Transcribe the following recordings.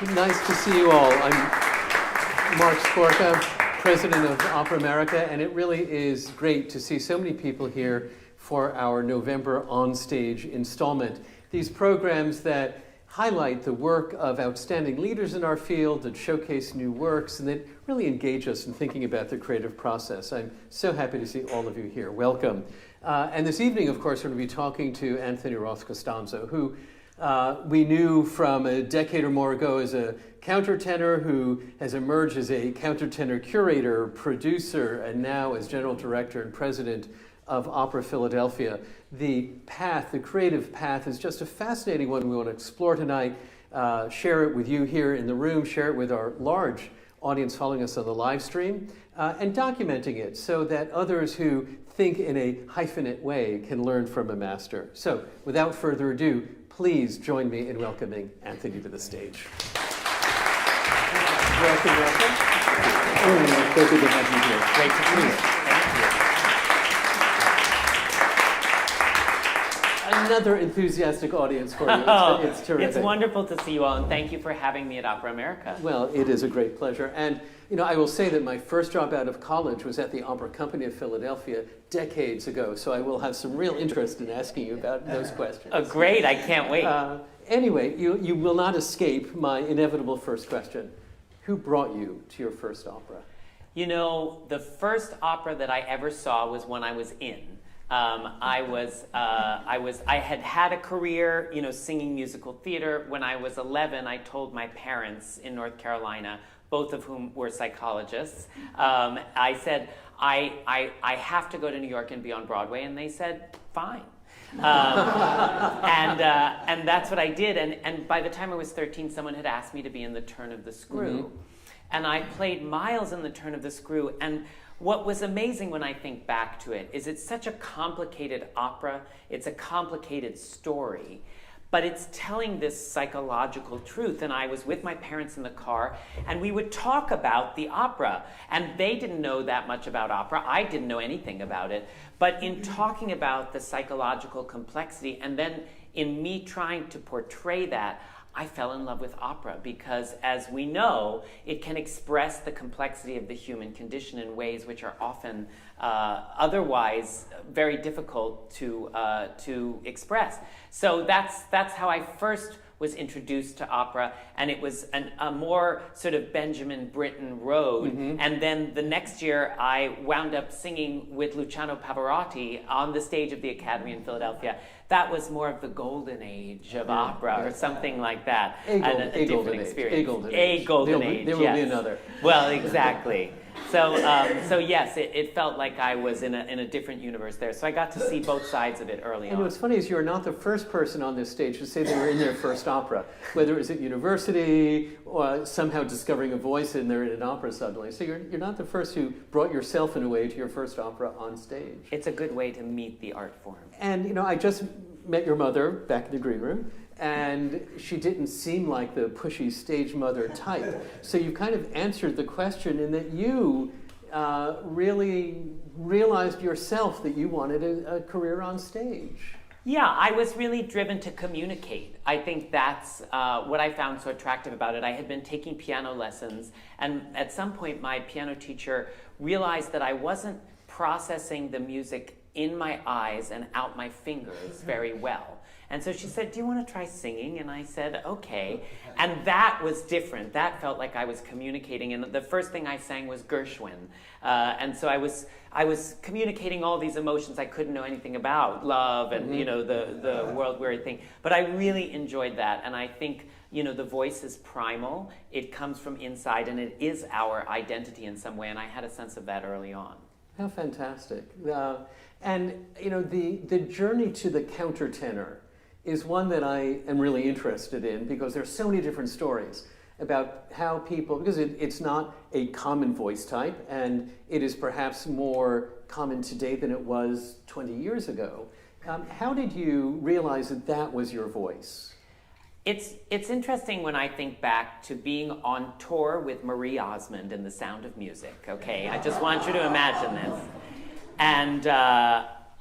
Nice to see you all. I'm Marc Scorca, president of OPERA America, and it really is great to see so many people here for our November Onstage installment. These programs that highlight the work of outstanding leaders in our field, that showcase new works, and that really engage us in thinking about the creative process. I'm so happy to see all of you here. Welcome. And this evening, of course, we're going to be talking to Anthony Roth Costanzo, who we knew from a decade or more ago as a countertenor who has emerged as a countertenor curator, producer, and now as general director and president of Opera Philadelphia. The path, the creative path, is just a fascinating one we want to explore tonight, share it with you here in the room, share it with our large audience following us on the live stream, and documenting it so that others who think in a hyphenate way can learn from a master. So, without further ado, please join me in welcoming Anthony to the stage. Welcome. Oh, so good to have you here. Great to see you. Another enthusiastic audience for you. It's terrific. It's wonderful to see you all, and thank you for having me at OPERA America. Well, it is a great pleasure. And, you know, I will say that my first job out of college was at the Opera Company of Philadelphia decades ago, so I will have some real interest in asking you about those questions. Oh, great. I can't wait. Anyway, you will not escape my inevitable first question. Who brought you to your first opera? You know, the first opera that I ever saw was when I was in. I had had a career, you know, singing musical theater. When I was 11, I told my parents in North Carolina, both of whom were psychologists, I said, I have to go to New York and be on Broadway, and they said, fine. And that's what I did. And by the time I was 13, someone had asked me to be in The Turn of the Screw. Mm-hmm. And I played Miles in The Turn of the Screw. And what was amazing when I think back to it is it's such a complicated opera. It's a complicated story. But it's telling this psychological truth. And I was with my parents in the car, and we would talk about the opera. And they didn't know that much about opera. I didn't know anything about it. But in talking about the psychological complexity, and then in me trying to portray that, I fell in love with opera because, as we know, it can express the complexity of the human condition in ways which are often otherwise very difficult to express. So that's how I first was introduced to opera, and it was a more sort of Benjamin Britten road. Mm-hmm. And then the next year, I wound up singing with Luciano Pavarotti on the stage of the Academy in Philadelphia. That was more of the golden age of opera, or something like that. A golden age. There will be another. Well, exactly. So yes, it felt like I was in a different universe there. So I got to see both sides of it early on. And what's funny is you are not the first person on this stage to say they were in their first opera, whether it was at university or somehow discovering a voice and they're in an opera suddenly. So you're not the first who brought yourself in a way to your first opera on stage. It's a good way to meet the art form. And you know, I just met your mother back in the green room, and she didn't seem like the pushy stage mother type. So you kind of answered the question in that you really realized yourself that you wanted a career on stage. Yeah, I was really driven to communicate. I think that's what I found so attractive about it. I had been taking piano lessons, and at some point my piano teacher realized that I wasn't processing the music in my eyes and out my fingers very well. And so she said, do you want to try singing? And I said, okay. And that was different. That felt like I was communicating. And the first thing I sang was Gershwin. And so I was communicating all these emotions I couldn't know anything about, love and, you know, the world-weary thing. But I really enjoyed that. And I think, you know, the voice is primal. It comes from inside, and it is our identity in some way. And I had a sense of that early on. How fantastic. And, you know, the journey to the countertenor is one that I am really interested in because there's so many different stories about how people, because it's not a common voice type, and it is perhaps more common today than it was 20 years ago. How did you realize that that was your voice? It's interesting when I think back to being on tour with Marie Osmond in The Sound of Music, okay? I just want you to imagine this. And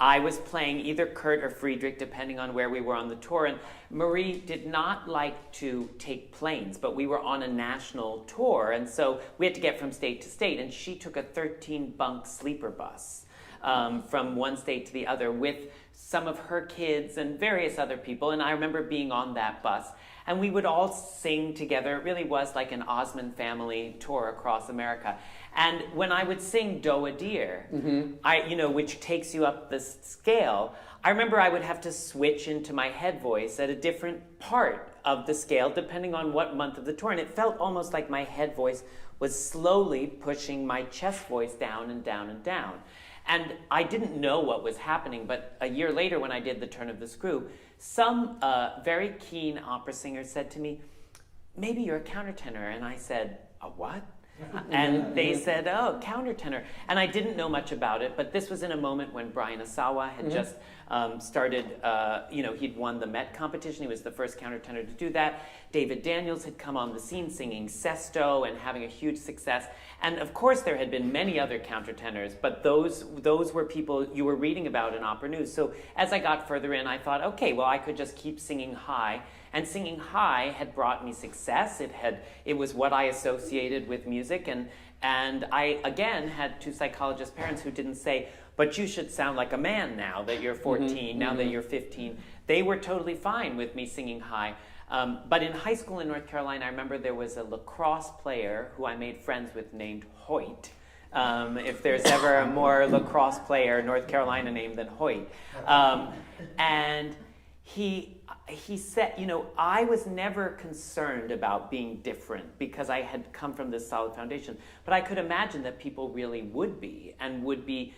I was playing either Kurt or Friedrich, depending on where we were on the tour. And Marie did not like to take planes, but we were on a national tour. And so we had to get from state to state. And she took a 13-bunk sleeper bus from one state to the other with some of her kids and various other people. And I remember being on that bus. And we would all sing together. It really was like an Osmond family tour across America. And when I would sing Do-a-Deer, which takes you up the scale, I remember I would have to switch into my head voice at a different part of the scale depending on what month of the tour. And it felt almost like my head voice was slowly pushing my chest voice down and down and down. And I didn't know what was happening, but a year later when I did The Turn of the Screw, some very keen opera singer said to me, maybe you're a countertenor. And I said, a what? And they said, oh, countertenor. And I didn't know much about it, but this was in a moment when Brian Asawa had just started, he'd won the Met competition. He was the first countertenor to do that. David Daniels had come on the scene singing Sesto and having a huge success. And of course there had been many other countertenors, but those were people you were reading about in opera news. So as I got further in, I thought, okay, well, I could just keep singing high. And singing high had brought me success. It was what I associated with music. And I, again, had two psychologist parents who didn't say, but you should sound like a man now that you're 14, now that you're 15. They were totally fine with me singing high. But in high school in North Carolina, I remember there was a lacrosse player who I made friends with named Hoyt. If there's ever a more lacrosse player, North Carolina name than Hoyt. And he said, I was never concerned about being different because I had come from this solid foundation. But I could imagine that people really would be and would be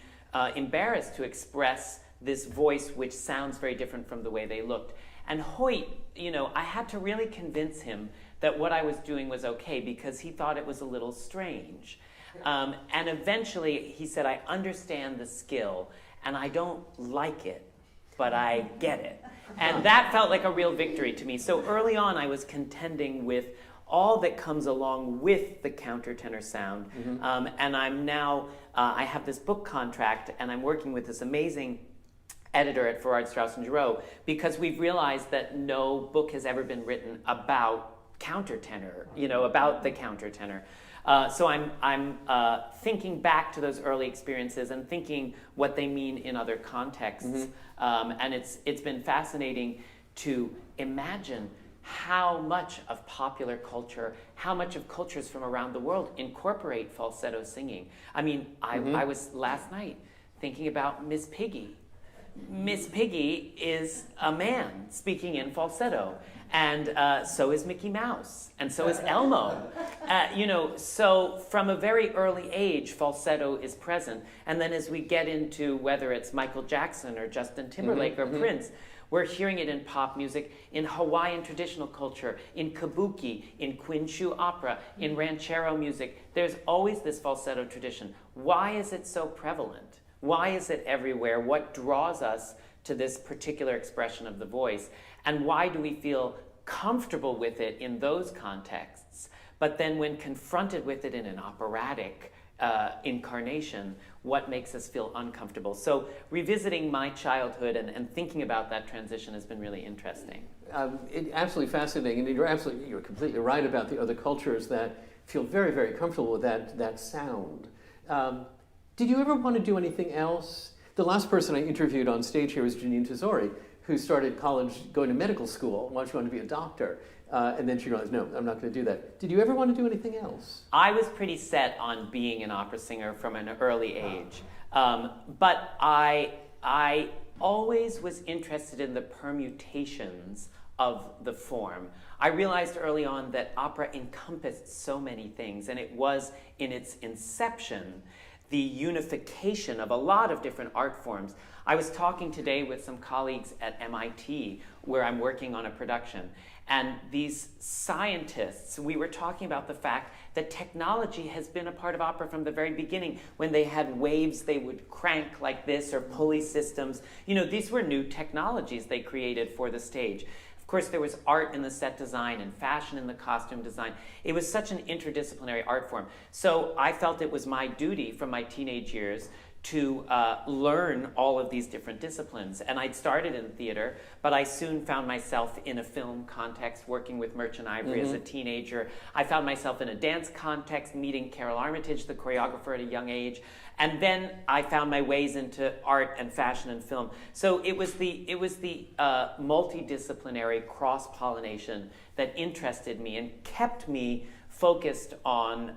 embarrassed to express this voice which sounds very different from the way they looked. And Hoyt, I had to really convince him that what I was doing was okay because he thought it was a little strange. And eventually he said, I understand the skill and I don't like it, but I get it. And that felt like a real victory to me. So early on, I was contending with all that comes along with the countertenor sound. And I'm now, I have this book contract, and I'm working with this amazing editor at Farrar, Straus and Giroux, because we've realized that no book has ever been written about countertenor, about the countertenor. So I'm thinking back to those early experiences and thinking what they mean in other contexts. And it's been fascinating to imagine how much of popular culture, how much of cultures from around the world incorporate falsetto singing. I mean, I was last night thinking about Miss Piggy. Miss Piggy is a man speaking in falsetto. And so is Mickey Mouse, and so is Elmo. So from a very early age, falsetto is present. And then as we get into whether it's Michael Jackson or Justin Timberlake or Prince, we're hearing it in pop music, in Hawaiian traditional culture, in kabuki, in Quinshu opera, in ranchero music. There's always this falsetto tradition. Why is it so prevalent? Why is it everywhere? What draws us to this particular expression of the voice? And why do we feel comfortable with it in those contexts? But then when confronted with it in an operatic incarnation, what makes us feel uncomfortable? So revisiting my childhood and thinking about that transition has been really interesting. Absolutely fascinating. And you're completely right about the other cultures that feel very, very comfortable with that sound. Did you ever want to do anything else? The last person I interviewed on stage here was Janine Tesori, who started college, going to medical school, and she wanted to be a doctor. And then she realized, no, I'm not going to do that. Did you ever want to do anything else? I was pretty set on being an opera singer from an early age. But I always was interested in the permutations of the form. I realized early on that opera encompassed so many things, and it was, in its inception, the unification of a lot of different art forms. I was talking today with some colleagues at MIT, where I'm working on a production, and these scientists, we were talking about the fact that technology has been a part of opera from the very beginning. When they had waves they would crank like this, or pulley systems. These were new technologies they created for the stage. Of course, there was art in the set design and fashion in the costume design. It was such an interdisciplinary art form. So I felt it was my duty from my teenage years to learn all of these different disciplines. And I'd started in theater, but I soon found myself in a film context, working with Merchant Ivory as a teenager. I found myself in a dance context, meeting Carol Armitage, the choreographer, at a young age. And then I found my ways into art and fashion and film. So it was the multidisciplinary cross-pollination that interested me and kept me focused on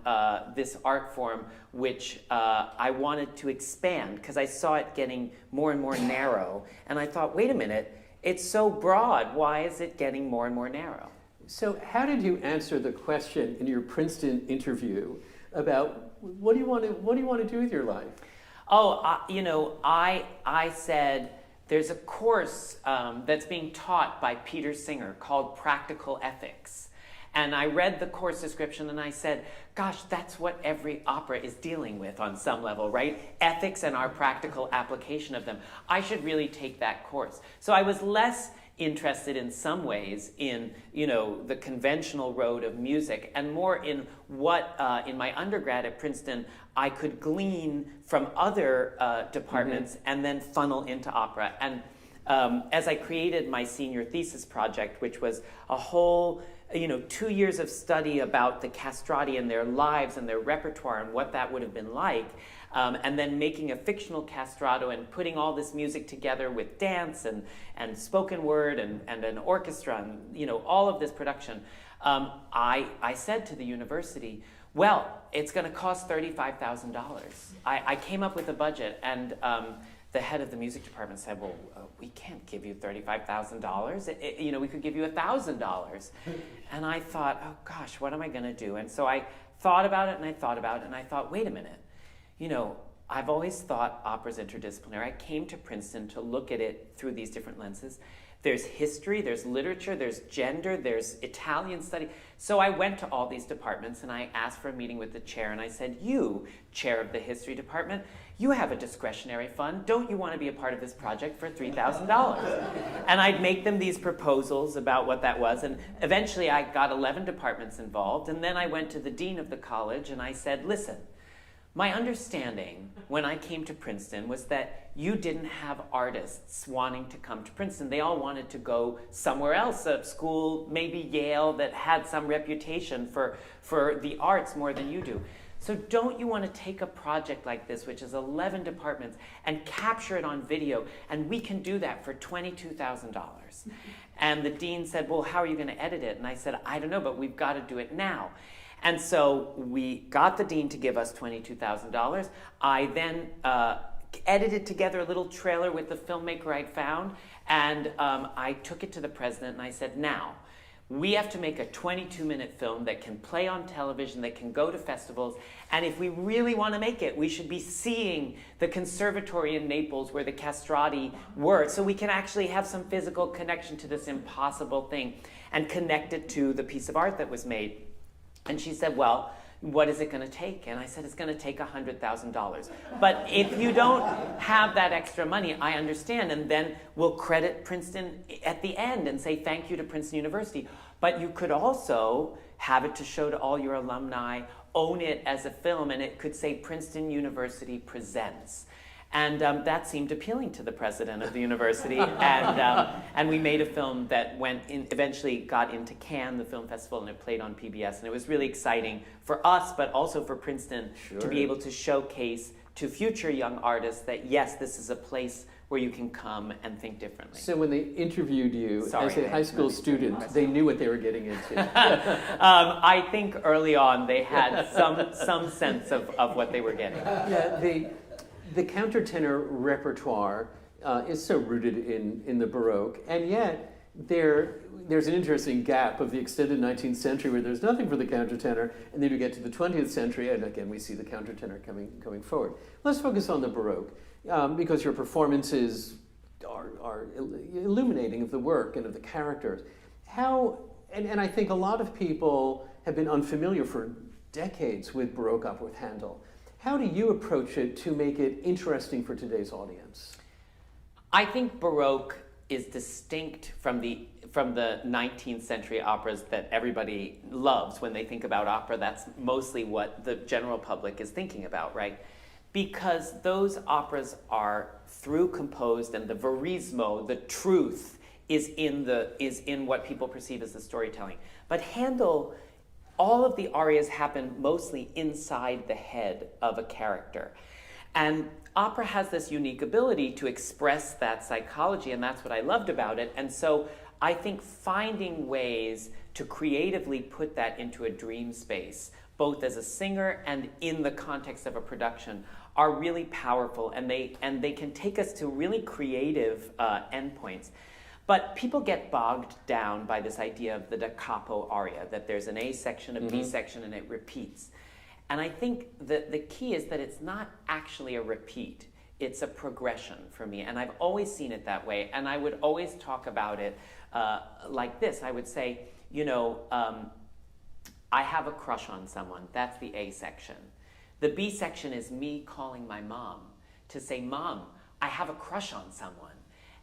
this art form, which I wanted to expand because I saw it getting more and more narrow. And I thought, wait a minute, it's so broad. Why is it getting more and more narrow? So how did you answer the question in your Princeton interview about what do you want to do with your life? Oh, I said there's a course that's being taught by Peter Singer called Practical Ethics. And I read the course description and I said, gosh, that's what every opera is dealing with on some level, right? Ethics and our practical application of them. I should really take that course. So I was less interested in some ways in, the conventional road of music and more in what, in my undergrad at Princeton, I could glean from other departments and then funnel into opera. And as I created my senior thesis project, which was a whole 2 years of study about the castrati and their lives and their repertoire and what that would have been like, and then making a fictional castrato and putting all this music together with dance and spoken word and an orchestra and all of this production, I said to the university, well, it's going to cost $35,000. I came up with a budget, and the head of the music department said, well, we can't give you $35,000. We could give you $1,000. And I thought, oh gosh, what am I going to do? And so I thought about it and I thought about it and I thought, wait a minute. I've always thought opera's interdisciplinary. I came to Princeton to look at it through these different lenses. There's history, there's literature, there's gender, there's Italian study. So I went to all these departments and I asked for a meeting with the chair and I said, you, chair of the history department, you have a discretionary fund. Don't you want to be a part of this project for $3,000? And I'd make them these proposals about what that was. And eventually I got 11 departments involved. And then I went to the dean of the college and I said, listen, my understanding when I came to Princeton was that you didn't have artists wanting to come to Princeton. They all wanted to go somewhere else, a school, maybe Yale, that had some reputation for the arts more than you do. So don't you want to take a project like this, which is 11 departments, and capture it on video? And we can do that for $22,000. And the dean said, well, how are you going to edit it? And I said, I don't know, but we've got to do it now. And so we got the dean to give us $22,000. I then edited together a little trailer with the filmmaker I'd found, and I took it to the president and I said, now, we have to make a 22-minute film that can play on television, that can go to festivals, and if we really want to make it, we should be seeing the conservatory in Naples where the castrati were, so we can actually have some physical connection to this impossible thing and connect it to the piece of art that was made. And she said, well, what is it going to take? And I said, it's going to take $100,000. But if you don't have that extra money, I understand. And then we'll credit Princeton at the end and say thank you to Princeton University. But you could also have it to show to all your alumni, own it as a film, and it could say Princeton University Presents. And that seemed appealing to the president of the university. And we made a film that eventually got into Cannes, the film festival, and it played on PBS. And it was really exciting for us, but also for Princeton, to be able to showcase to future young artists that, yes, this is a place where you can come and think differently. So when they interviewed you as a high school student, they knew what they were getting into. I think early on they had some sense of what they were getting. Yeah, the countertenor repertoire is so rooted in the Baroque, and yet there's an interesting gap of the extended 19th century where there's nothing for the countertenor, and then you get to the 20th century, and again we see the countertenor coming forward. Let's focus on the Baroque, because your performances are illuminating of the work and of the characters. And I think a lot of people have been unfamiliar for decades with Baroque opera, with Handel. How do you approach it to make it interesting for today's audience? I think Baroque is distinct from the 19th century operas that everybody loves when they think about opera. That's mostly what the general public is thinking about, right? because those operas are through composed, and the verismo, the truth, is in what people perceive as the storytelling. But Handel, all of the arias happen mostly inside the head of a character. And opera has this unique ability to express that psychology, and that's what I loved about it. And so I think finding ways to creatively put that into a dream space, both as a singer and in the context of a production, are really powerful, and they can take us to really creative endpoints. But people get bogged down by this idea of the da capo aria, that there's an A section, a B section, and it repeats. And I think that the key is that it's not actually a repeat. It's a progression for me. And I've always seen it that way. And I would always talk about it like this. I would say, I have a crush on someone. That's the A section. The B section is me calling my mom to say, Mom, I have a crush on someone.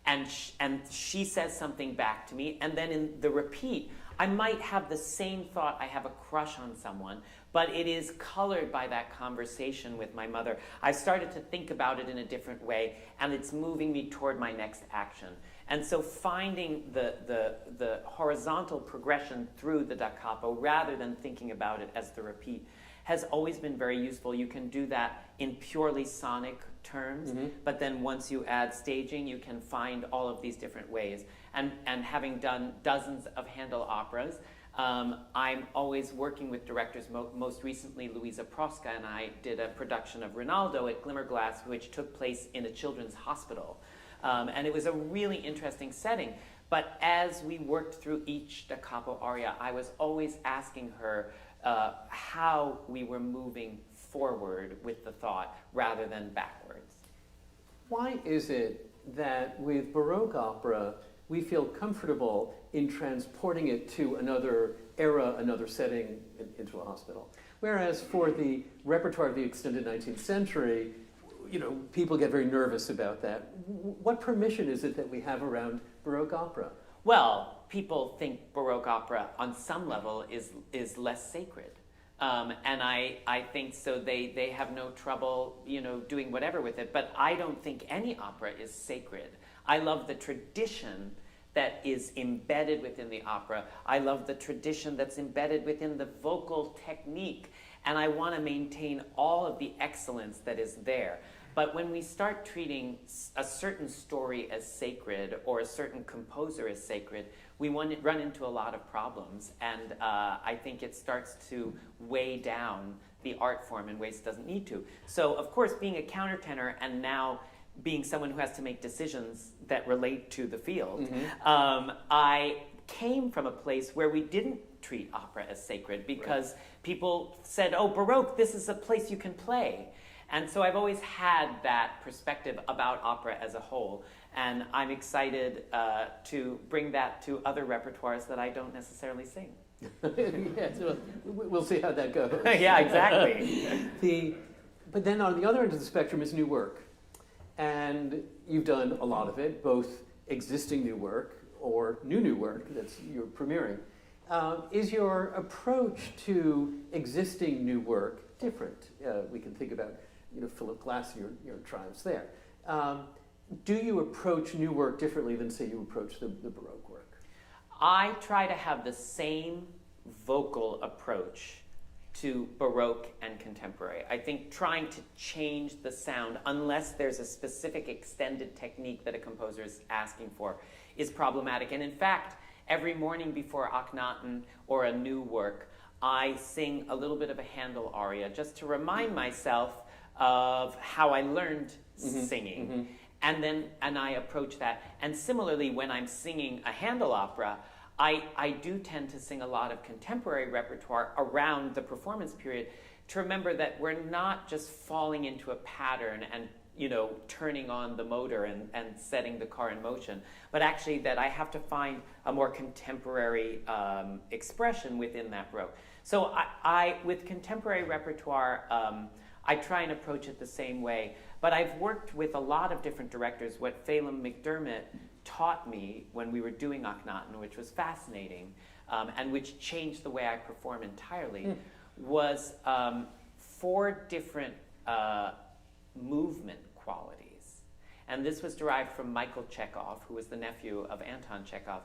And she says something back to me, and then in the repeat, I might have the same thought, I have a crush on someone, but it is colored by that conversation with my mother. I've started to think about it in a different way, and it's moving me toward my next action. And so finding the horizontal progression through the da capo, rather than thinking about it as the repeat, has always been very useful. You can do that in purely sonic terms, but then once you add staging, you can find all of these different ways. And having done dozens of Handel operas, I'm always working with directors. Most recently, Louisa Proska and I did a production of Rinaldo at Glimmerglass, which took place in a children's hospital. And it was a really interesting setting. But as we worked through each da capo aria, I was always asking her how we were moving forward with the thought rather than backwards. Why is it that with Baroque opera, we feel comfortable in transporting it to another era, another setting, into a hospital? Whereas for the repertoire of the extended 19th century, people get very nervous about that. What permission is it that we have around Baroque opera? Well, people think Baroque opera on some level is less sacred. And I think so they have no trouble, doing whatever with it. But I don't think any opera is sacred. I love the tradition that is embedded within the opera. I love the tradition that's embedded within the vocal technique. And I want to maintain all of the excellence that is there. But when we start treating a certain story as sacred or a certain composer as sacred, we run into a lot of problems. And I think it starts to weigh down the art form in ways it doesn't need to. So, of course, being a countertenor and now being someone who has to make decisions that relate to the field, I came from a place where we didn't treat opera as sacred because people said, oh, Baroque, this is a place you can play. And so I've always had that perspective about opera as a whole. And I'm excited to bring that to other repertoires that I don't necessarily sing. Yes, well, we'll see how that goes. Yeah, exactly. But then on the other end of the spectrum is new work. And you've done a lot of it, both existing new work or new work that you're premiering. Is your approach to existing new work different? We can think about Philip Glass, your triumphs there. Do you approach new work differently than, say, you approach the Baroque work? I try to have the same vocal approach to Baroque and contemporary. I think trying to change the sound, unless there's a specific extended technique that a composer is asking for, is problematic. And in fact, every morning before Akhenaten or a new work, I sing a little bit of a Handel aria just to remind myself of how I learned singing. And I approach that. And similarly, when I'm singing a Handel opera, I do tend to sing a lot of contemporary repertoire around the performance period to remember that we're not just falling into a pattern and turning on the motor and setting the car in motion, but actually that I have to find a more contemporary expression within that Baroque. So I with contemporary repertoire, I try and approach it the same way. But I've worked with a lot of different directors. What Phelim McDermott taught me when we were doing Akhenaten, which was fascinating, and which changed the way I perform entirely, was 4 different movement qualities. And this was derived from Michael Chekhov, who was the nephew of Anton Chekhov.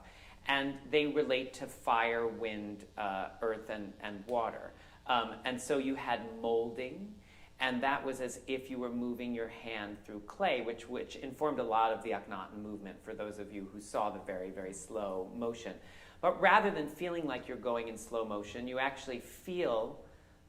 And they relate to fire, wind, earth, and water. And so you had molding, and that was as if you were moving your hand through clay, which informed a lot of the Akhenaten movement for those of you who saw the very, very slow motion. But rather than feeling like you're going in slow motion, you actually feel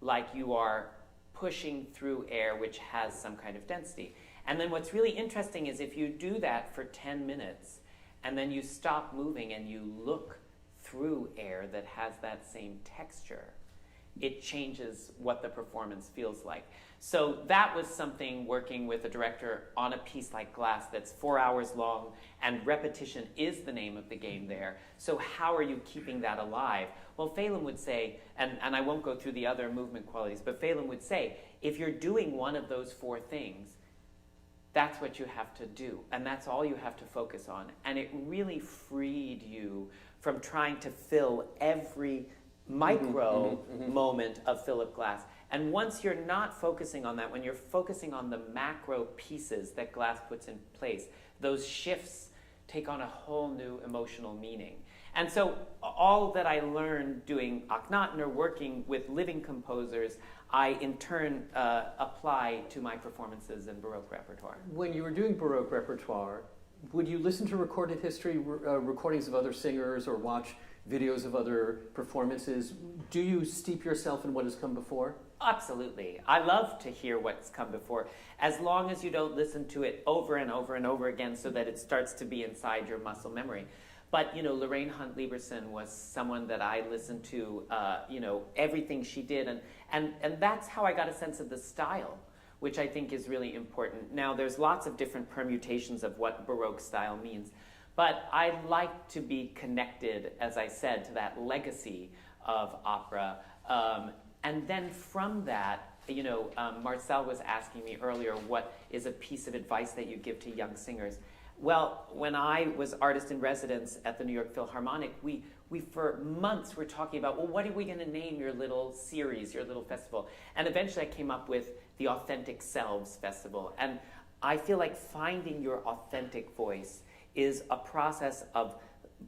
like you are pushing through air which has some kind of density. And then what's really interesting is if you do that for 10 minutes, and then you stop moving and you look through air that has that same texture, it changes what the performance feels like. So that was something working with a director on a piece like Glass that's 4 hours long, and repetition is the name of the game there. So how are you keeping that alive? Well, Phelan would say, and I won't go through the other movement qualities, but Phelan would say, if you're doing one of those four things, that's what you have to do, and that's all you have to focus on. And it really freed you from trying to fill every micro moment of Philip Glass. And once you're not focusing on that, when you're focusing on the macro pieces that Glass puts in place, those shifts take on a whole new emotional meaning. And so all that I learned doing Akhenaten or working with living composers, I in turn apply to my performances in Baroque repertoire. When you were doing Baroque repertoire, would you listen to recorded history, recordings of other singers, or watch videos of other performances? Do you steep yourself in what has come before? Absolutely. I love to hear what's come before, as long as you don't listen to it over and over and over again so that it starts to be inside your muscle memory. But, you know, Lorraine Hunt Lieberson was someone that I listened to, everything she did. And that's how I got a sense of the style, which I think is really important. Now, there's lots of different permutations of what Baroque style means. But I like to be connected, as I said, to that legacy of opera. And then from that, Marcel was asking me earlier, what is a piece of advice that you give to young singers? Well, when I was artist in residence at the New York Philharmonic, we for months were talking about, well, what are we going to name your little series, your little festival? And eventually I came up with the Authentic Selves Festival. And I feel like finding your authentic voice is a process of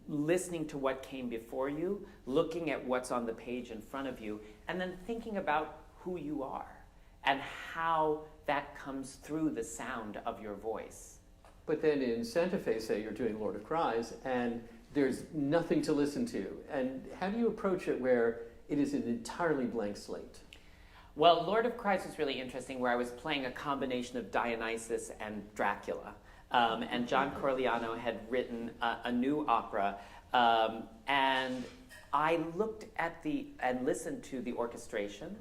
listening to what came before you, looking at what's on the page in front of you, and then thinking about who you are and how that comes through the sound of your voice. But then in Santa Fe, say you're doing Lord of Cries, and there's nothing to listen to. And how do you approach it where it is an entirely blank slate? Well, Lord of Cries was really interesting, where I was playing a combination of Dionysus and Dracula. And John Corigliano had written a new opera, and I looked at and listened to the orchestration,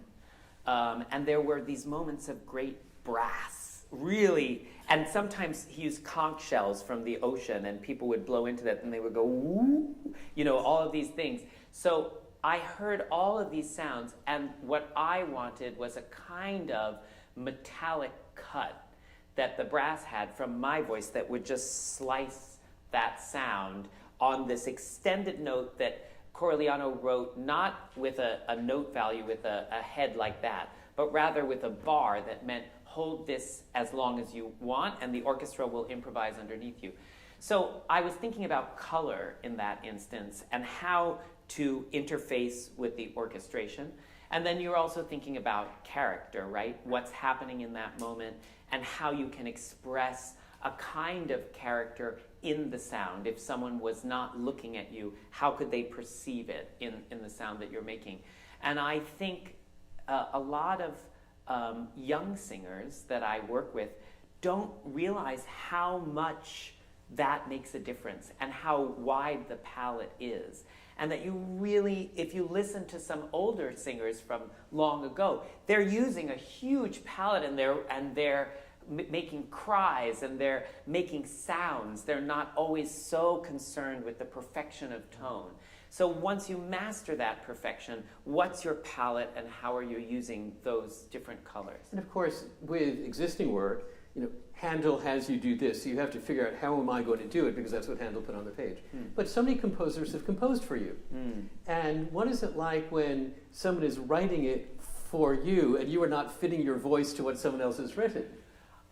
and there were these moments of great brass, really, and sometimes he used conch shells from the ocean, and people would blow into that, and they would go, woo, all of these things. So I heard all of these sounds, and what I wanted was a kind of metallic cut that the brass had from my voice that would just slice that sound on this extended note that Corigliano wrote not with a note value with a head like that, but rather with a bar that meant hold this as long as you want and the orchestra will improvise underneath you. So I was thinking about color in that instance and how to interface with the orchestration. And then you're also thinking about character, right? What's happening in that moment and how you can express a kind of character in the sound. If someone was not looking at you, how could they perceive it in the sound that you're making? And I think a lot of young singers that I work with don't realize how much that makes a difference and how wide the palette is. And that you really, if you listen to some older singers from long ago, they're using a huge palette and they're making cries and they're making sounds. They're not always so concerned with the perfection of tone. So once you master that perfection, what's your palette and how are you using those different colors? And of course, with existing work, Handel has you do this, so you have to figure out how am I going to do it, because that's what Handel put on the page. But so many composers have composed for you. And what is it like when someone is writing it for you and you are not fitting your voice to what someone else has written?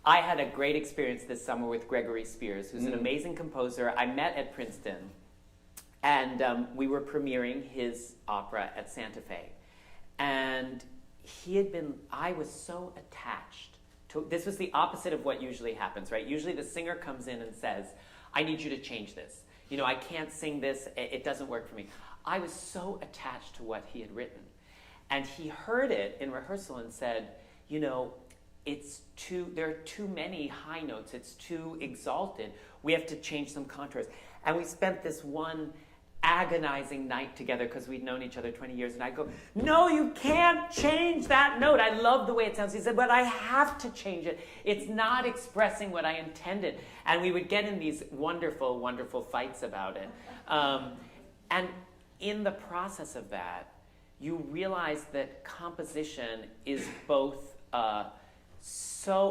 I had a great experience this summer with Gregory Spears, who's an amazing composer. I met at Princeton, and we were premiering his opera at Santa Fe. And I was so attached to, this was the opposite of what usually happens, right? Usually the singer comes in and says, I need you to change this. I can't sing this, it doesn't work for me. I was so attached to what he had written. And he heard it in rehearsal and said, there are too many high notes, it's too exalted, we have to change some contours. And we spent this one agonizing night together because we'd known each other 20 years, and I'd go, no, you can't change that note. I love the way it sounds. He said, but I have to change it. It's not expressing what I intended. And we would get in these wonderful, wonderful fights about it. And in the process of that, you realize that composition is both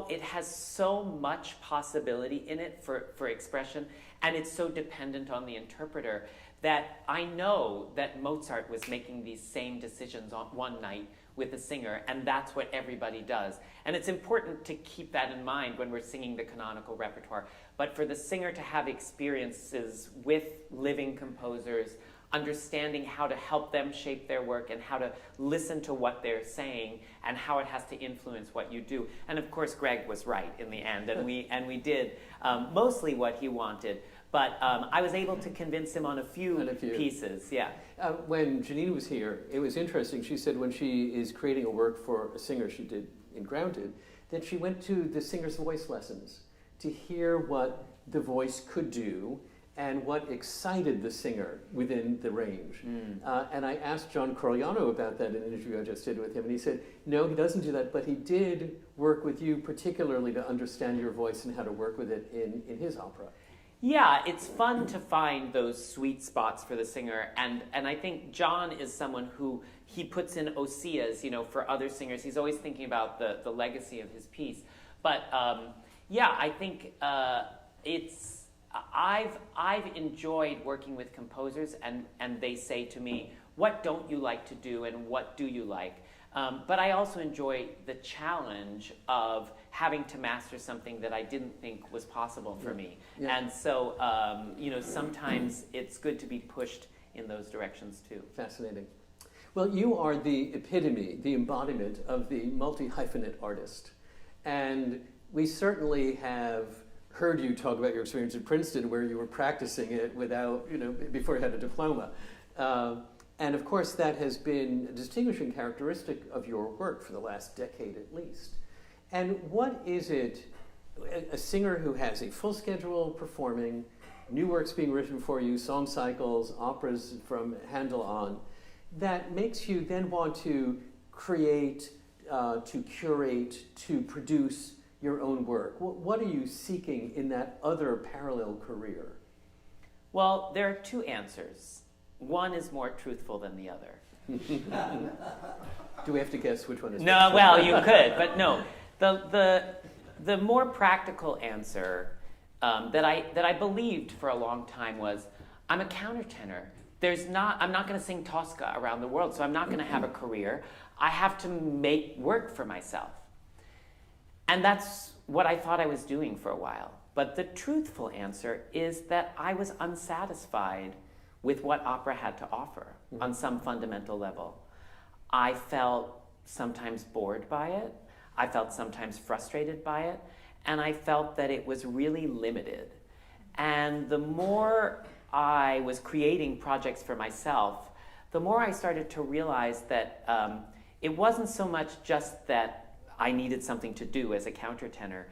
it has so much possibility in it for expression, and it's so dependent on the interpreter that I know that Mozart was making these same decisions on one night with the singer, and that's what everybody does. And it's important to keep that in mind when we're singing the canonical repertoire. But for the singer to have experiences with living composers, understanding how to help them shape their work and how to listen to what they're saying and how it has to influence what you do. And of course, Greg was right in the end, and we did mostly what he wanted. But I was able to convince him on a few pieces, yeah. When Janine was here, it was interesting. She said when she is creating a work for a singer she did in Grounded, that she went to the singer's voice lessons to hear what the voice could do and what excited the singer within the range. And I asked John Corigliano about that in an interview I just did with him, and he said, no, he doesn't do that, but he did work with you particularly to understand your voice and how to work with it in his opera. Yeah, it's fun to find those sweet spots for the singer, and I think John is someone who, he puts in osias, for other singers. He's always thinking about the legacy of his piece. But yeah, I think I've enjoyed working with composers, and they say to me, what don't you like to do and what do you like? But I also enjoy the challenge of having to master something that I didn't think was possible for me. Yeah. And so, sometimes it's good to be pushed in those directions too. Fascinating. Well, you are the epitome, the embodiment of the multi-hyphenate artist. And we certainly have heard you talk about your experience at Princeton where you were practicing it without, before you had a diploma. And of course, that has been a distinguishing characteristic of your work for the last decade at least. And what is it, a singer who has a full schedule performing, new works being written for you, song cycles, operas from Handel on, that makes you then want to create, to curate, to produce your own work? What are you seeking in that other parallel career? Well, there are two answers. One is more truthful than the other. Do we have to guess which one is? No, well, you could, but no. The more practical answer that I believed for a long time was, I'm a countertenor. I'm not going to sing Tosca around the world, so I'm not going to have a career. I have to make work for myself. And that's what I thought I was doing for a while. But the truthful answer is that I was unsatisfied with what opera had to offer on some fundamental level. I felt sometimes bored by it. I felt sometimes frustrated by it. And I felt that it was really limited. And the more I was creating projects for myself, the more I started to realize that it wasn't so much just that I needed something to do as a countertenor.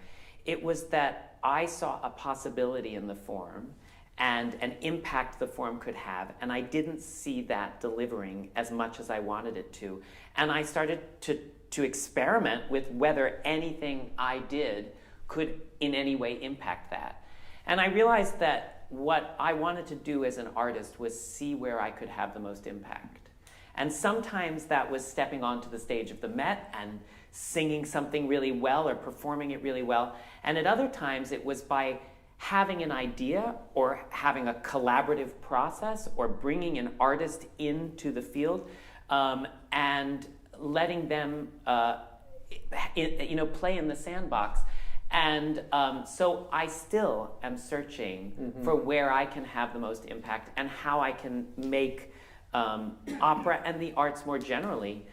It was that I saw a possibility in the form and an impact the form could have, and I didn't see that delivering as much as I wanted it to. And I started to experiment with whether anything I did could in any way impact that. And I realized that what I wanted to do as an artist was see where I could have the most impact. And sometimes that was stepping onto the stage of the Met and singing something really well or performing it really well. And at other times it was by having an idea or having a collaborative process or bringing an artist into the field and letting them play in the sandbox And so I still am searching for where I can have the most impact and how I can make opera and the arts more generally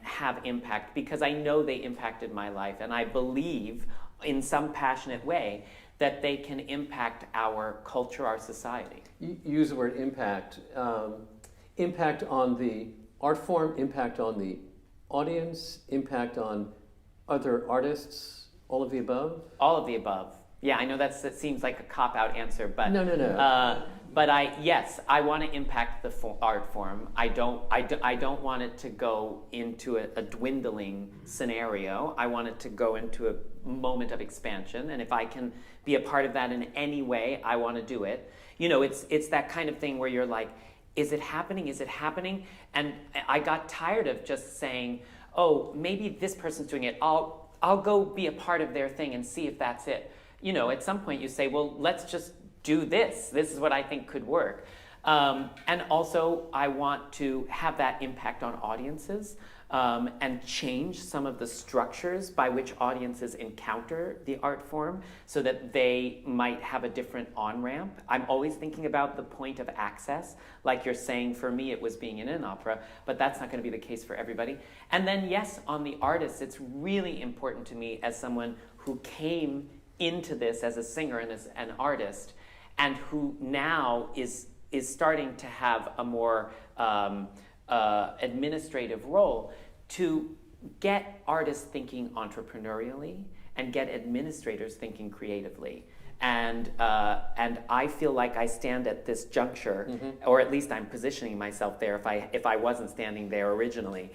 have impact, because I know they impacted my life, and I believe in some passionate way that they can impact our culture, our society. You use the word impact. Impact on the art form, impact on the audience, impact on other artists, all of the above? All of the above. Yeah, I know that seems like a cop-out answer, but No. But I want to impact the art form. I don't want it to go into a dwindling scenario. I want it to go into a moment of expansion, and if I can be a part of that in any way, I want to do it. You know, it's that kind of thing where you're like, is it happening? Is it happening? And I got tired of just saying, oh, maybe this person's doing it. I'll go be a part of their thing and see if that's it. You know, at some point you say, well, let's just do this. This is what I think could work. And also, I want to have that impact on audiences and change some of the structures by which audiences encounter the art form so that they might have a different on-ramp. I'm always thinking about the point of access. Like you're saying, for me, it was being in an opera, but that's not going to be the case for everybody. And then, yes, on the artists, it's really important to me as someone who came into this as a singer and as an artist, and who now is starting to have a more administrative role, to get artists thinking entrepreneurially and get administrators thinking creatively. And I feel like I stand at this juncture, or at least I'm positioning myself there if I wasn't standing there originally,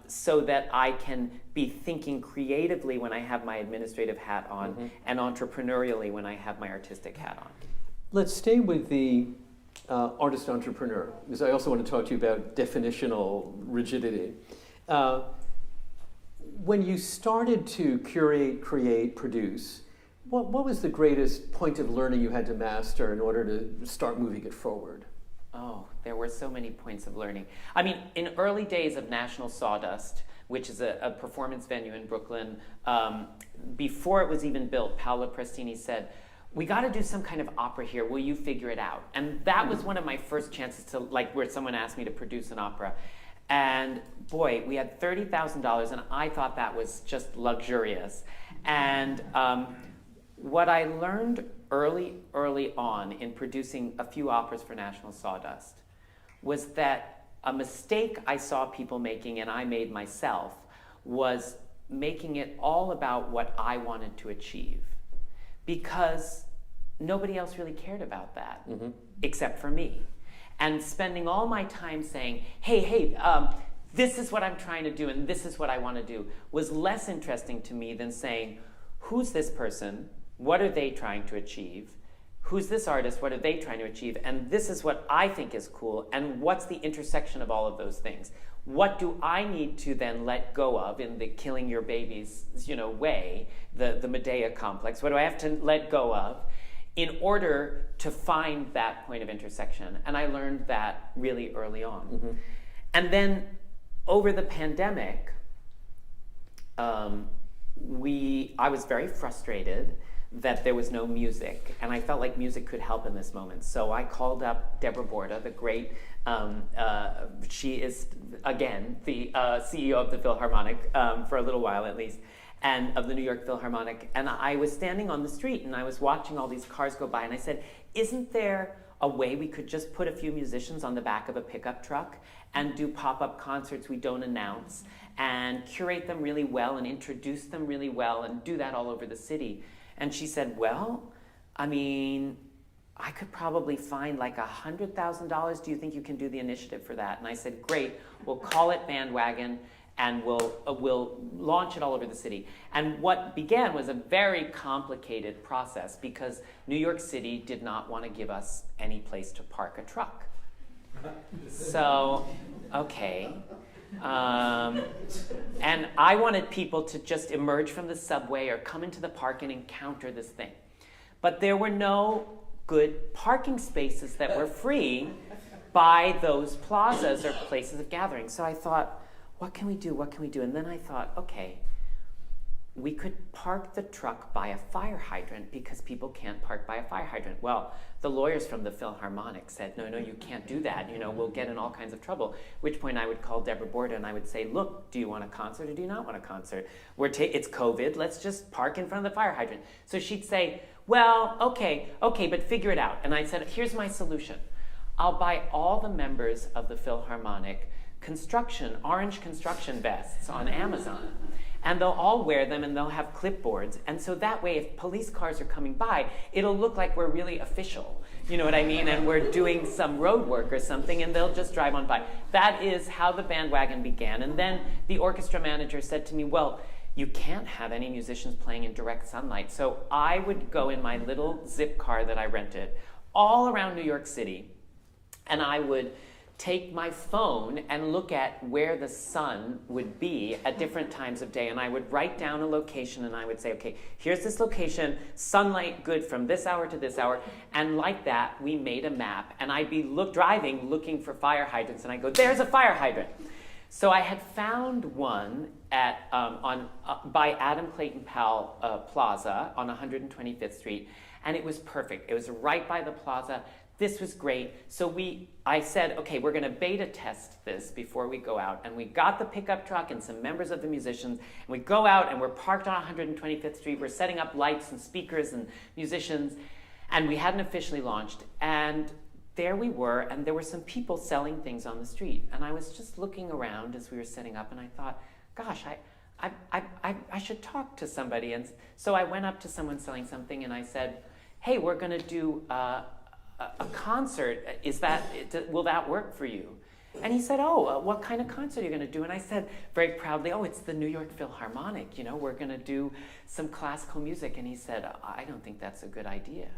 so that I can be thinking creatively when I have my administrative hat on, and entrepreneurially when I have my artistic hat on. Let's stay with the artist entrepreneur, because I also want to talk to you about definitional rigidity. When you started to curate, create, produce, what was the greatest point of learning you had to master in order to start moving it forward? Oh, there were so many points of learning. I mean, in early days of National Sawdust, which is a performance venue in Brooklyn, before it was even built, Paola Prestini said, we got to do some kind of opera here. Will you figure it out? And that was one of my first chances to, like, where someone asked me to produce an opera. And boy, we had $30,000, and I thought that was just luxurious. And what I learned early on in producing a few operas for National Sawdust was that a mistake I saw people making, and I made myself, was making it all about what I wanted to achieve. Because nobody else really cared about that, except for me. And spending all my time saying, hey, this is what I'm trying to do and this is what I want to do, was less interesting to me than saying, who's this person? What are they trying to achieve? Who's this artist? What are they trying to achieve? And this is what I think is cool. And what's the intersection of all of those things? What do I need to then let go of in the killing your babies, way, the Medea complex? What do I have to let go of in order to find that point of intersection? And I learned that really early on. And then over the pandemic, I was very frustrated that there was no music, and I felt like music could help in this moment. So I called up Deborah Borda, the great, she is, again, the CEO of the Philharmonic, for a little while at least, and of the New York Philharmonic. And I was standing on the street, and I was watching all these cars go by, and I said, isn't there a way we could just put a few musicians on the back of a pickup truck and do pop-up concerts we don't announce, and curate them really well, and introduce them really well, and do that all over the city? And she said, well, I mean, I could probably find like $100,000. Do you think you can do the initiative for that? And I said, great, we'll call it Bandwagon, and we'll launch it all over the city. And what began was a very complicated process, because New York City did not want to give us any place to park a truck. So, okay. And I wanted people to just emerge from the subway or come into the park and encounter this thing. But there were no good parking spaces that were free by those plazas or places of gathering. So I thought, what can we do? What can we do? And then I thought, okay, we could park the truck by a fire hydrant because people can't park by a fire hydrant. Well, the lawyers from the Philharmonic said, no, you can't do that. We'll get in all kinds of trouble. At which point I would call Deborah Borda and I would say, look, do you want a concert or do you not want a concert? It's COVID, let's just park in front of the fire hydrant. So she'd say, well, okay, but figure it out. And I said, here's my solution. I'll buy all the members of the Philharmonic orange construction vests on Amazon. And they'll all wear them and they'll have clipboards. And so that way, if police cars are coming by, it'll look like we're really official. You know what I mean? And we're doing some road work or something and they'll just drive on by. That is how the bandwagon began. And then the orchestra manager said to me, well, you can't have any musicians playing in direct sunlight. So I would go in my little zip car that I rented all around New York City, and I would take my phone and look at where the sun would be at different times of day. And I would write down a location and I would say, okay, here's this location, sunlight good from this hour to this hour. And like that, we made a map. And I'd be driving looking for fire hydrants. And I go, there's a fire hydrant. So I had found one by Adam Clayton Powell Plaza on 125th Street. And it was perfect. It was right by the plaza. This was great. So I said, okay, we're going to beta test this before we go out. And we got the pickup truck and some members of the musicians. And we go out and we're parked on 125th Street. We're setting up lights and speakers and musicians. And we hadn't officially launched. And there we were. And there were some people selling things on the street. And I was just looking around as we were setting up. And I thought, gosh, I should talk to somebody. And so I went up to someone selling something. And I said, hey, we're going to do a concert, will that work for you? And he said, oh, what kind of concert are you going to do? And I said very proudly, oh, it's the New York Philharmonic, we're going to do some classical music. And he said, I don't think that's a good idea.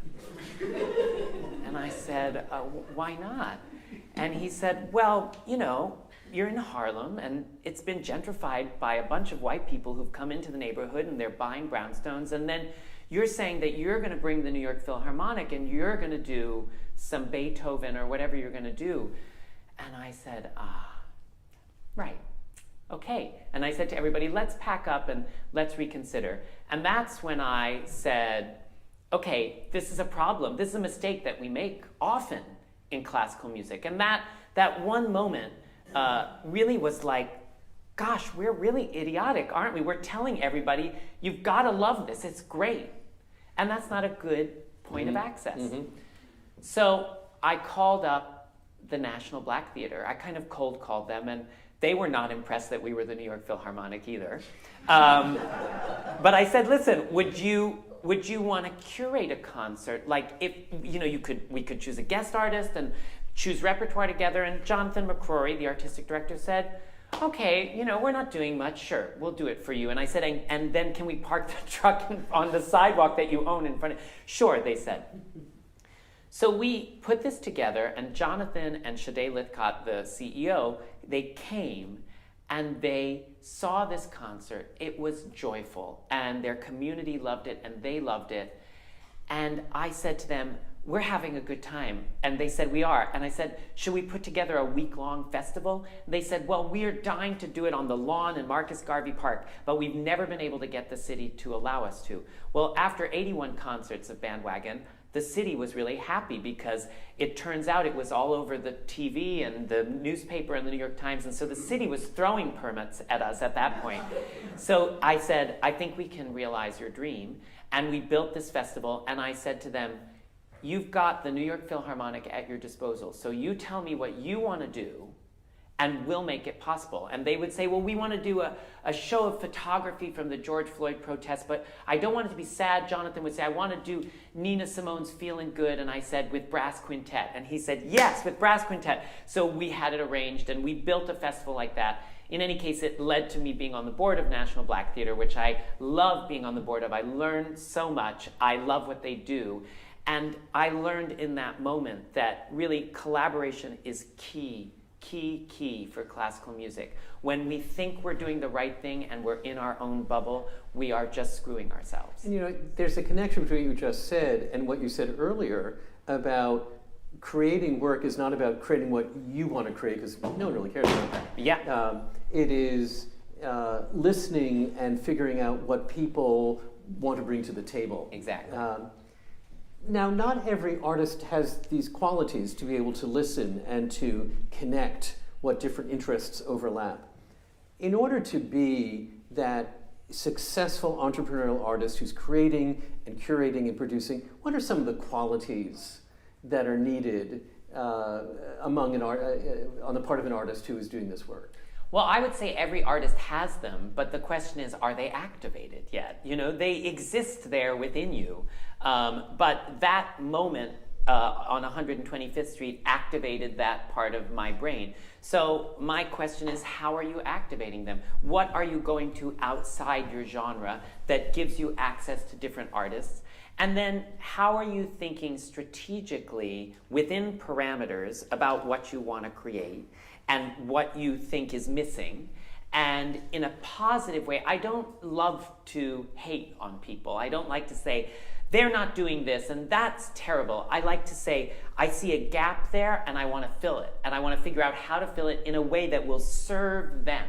And I said, why not? And he said, well, you're in Harlem and it's been gentrified by a bunch of white people who've come into the neighborhood and they're buying brownstones, and then you're saying that you're going to bring the New York Philharmonic and you're going to do some Beethoven or whatever you're going to do. And I said, right, okay. And I said to everybody, let's pack up and let's reconsider. And that's when I said, okay, this is a problem. This is a mistake that we make often in classical music. And that one moment really was like, gosh, we're really idiotic, aren't we? We're telling everybody, you've got to love this, it's great. And that's not a good point of access. Mm-hmm. So I called up the National Black Theater. I kind of cold called them, and they were not impressed that we were the New York Philharmonic either. But I said, listen, would you want to curate a concert? Like, if we could choose a guest artist and choose repertoire together. And Jonathan McCrory, the artistic director, said, okay, we're not doing much. Sure, we'll do it for you. And I said, and then can we park the truck on the sidewalk that you own in front of? Sure, they said. So we put this together, and Jonathan and Shade Lithcott, the CEO, they came and they saw this concert. It was joyful, and their community loved it, and they loved it. And I said to them, we're having a good time. And they said, we are. And I said, should we put together a week-long festival? And they said, well, we're dying to do it on the lawn in Marcus Garvey Park, but we've never been able to get the city to allow us to. Well, after 81 concerts of Bandwagon, the city was really happy because it turns out it was all over the TV and the newspaper and the New York Times, and so the city was throwing permits at us at that point. So I said, I think we can realize your dream. And we built this festival, and I said to them, you've got the New York Philharmonic at your disposal, so you tell me what you want to do, and we'll make it possible. And they would say, well, we want to do a show of photography from the George Floyd protest, but I don't want it to be sad. Jonathan would say, I want to do Nina Simone's Feeling Good, and I said, with brass quintet. And he said, yes, with brass quintet. So we had it arranged, and we built a festival like that. In any case, it led to me being on the board of National Black Theater, which I love being on the board of. I learned so much. I love what they do. And I learned in that moment that really collaboration is key for classical music. When we think we're doing the right thing and we're in our own bubble, we are just screwing ourselves. And there's a connection between what you just said and what you said earlier about creating work is not about creating what you want to create, because no one really cares about that. Yeah. It is listening and figuring out what people want to bring to the table. Exactly. Now, not every artist has these qualities to be able to listen and to connect what different interests overlap. In order to be that successful entrepreneurial artist who's creating and curating and producing, what are some of the qualities that are needed on the part of an artist who is doing this work? Well, I would say every artist has them, but the question is, are they activated yet? You know, they exist there within you, but that moment on 125th Street activated that part of my brain. So my question is, how are you activating them? What are you going to outside your genre that gives you access to different artists? And then how are you thinking strategically within parameters about what you want to create and what you think is missing? And in a positive way. I don't love to hate on people. I don't like to say, they're not doing this and that's terrible. I like to say, I see a gap there and I want to fill it. And I want to figure out how to fill it in a way that will serve them.